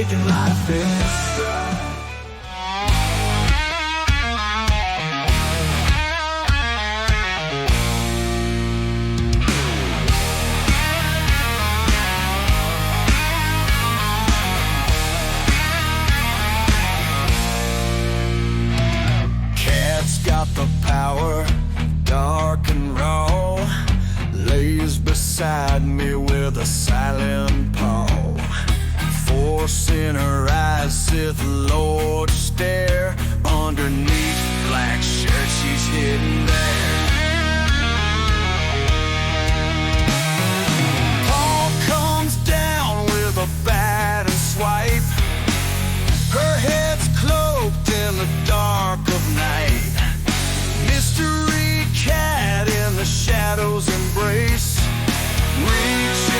taking life in stride. Got the power, dark and raw, lays beside me with a silent paw. Force in her eyes, Sith Lord stare. Underneath black shirt, she's hidden there. Paul comes down with a bat and swipe. Her head's cloaked in the dark of night. Mystery cat in the shadows embrace. Reach